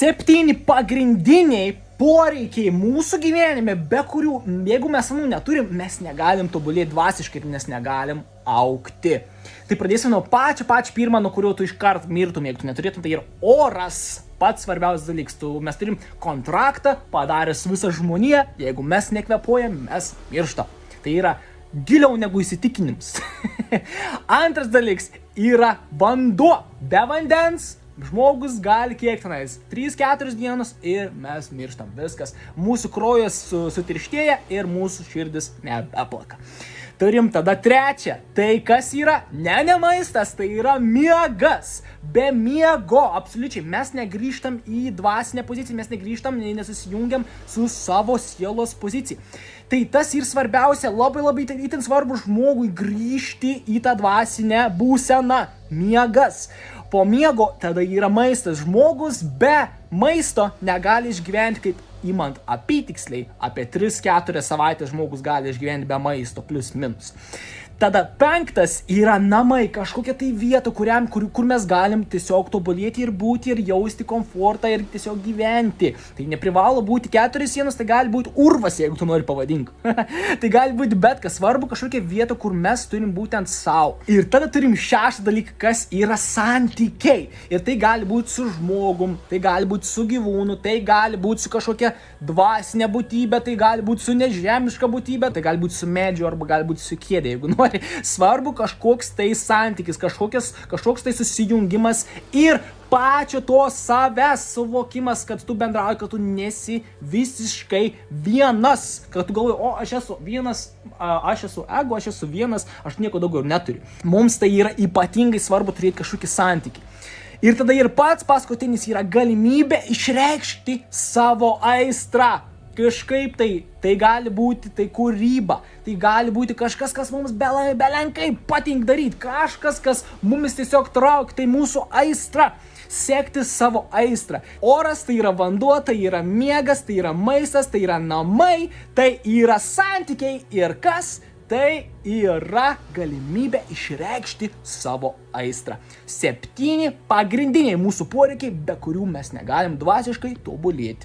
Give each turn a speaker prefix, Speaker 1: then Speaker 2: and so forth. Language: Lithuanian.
Speaker 1: 7 pagrindiniai poreikiai mūsų gyvenime, be kurių, jeigu mes neturim, mes negalim tobulėti dvasiškai, nes negalim augti. Tai pradėsime nuo pačio pirmo, nuo kurio tu iškart mirtum, jeigu tu neturėtum, tai ir oras. Pats svarbiausias dalykas, mes turim kontraktą, padaręs visą žmoniją, jeigu mes nekvepuojam, mes mirštam. Tai yra giliau negu įsitikinimus. Antras dalykas yra vanduo. Be vandens žmogus gali kiek tenais 3-4 dienas ir mes mirštam. Viskas. Mūsų kraujas sutirštėja ir mūsų širdis nebeplaka. Turim tada trečią. Tai kas yra? Ne maistas, tai yra miegas. Be miego, absoliučiai, mes negrįžtam į dvasinę poziciją, mes negrįžtam, nesusijungiam su savo sielos pozicija. Tai tas ir svarbiausia, labai itin svarbu žmogui grįžti į tą dvasinę būseną. Miegas. Po miego tada yra maistas. Žmogus be maisto negali išgyventi, kaip imant apytiksliai, apie 3-4 savaitės žmogus gali išgyventi be maisto, plius minus. Tada 5 yra namai, kažkokia tai vieta, kur mes galim tiesiog tobulėti ir būti ir jausti komfortą ir tiesiog gyventi. Tai neprivalo būti 4 sienos, tai gali būti urvas, jeigu tu nori pavadink. Tai gali būti bet kas, svarbu kažkokia vieta, kur mes turim būtent savo. Ir tada turim 6 dalyką, kas yra santykiai. Ir tai gali būti su žmogum, tai gali būti su gyvūnu, tai gali būti su kažkokia dvasinė būtybė, tai gali būti su nežemiška būtybė, tai gali būti su medžiu arba gali būti su kėdė, jeigu nori. Svarbu kažkoks tai santykis, kažkoks tai susijungimas ir pačio to savęs suvokimas, kad tu bendrauji, kad tu nesi visiškai vienas, kad tu galvoji, aš esu vienas, aš esu ego, aš esu vienas, aš nieko daugiau neturiu. Mums tai yra ypatingai svarbu turėti kažkokį santykį. Ir tada ir pats paskutinis yra galimybė išreikšti savo aistrą. Kažkaip tai gali būti tai kūryba, tai gali būti kažkas, kas mums belenkai patinka daryti, kažkas, kas mumis tiesiog traukia, tai mūsų aistra, sekti savo aistrą. Oras tai yra vanduo, tai yra miegas, tai yra maistas, tai yra namai, tai yra santykiai ir kas? Tai yra galimybė išreikšti savo aistrą. 7 pagrindiniai mūsų poreikiai, be kurių mes negalim dvasiškai tobulėti.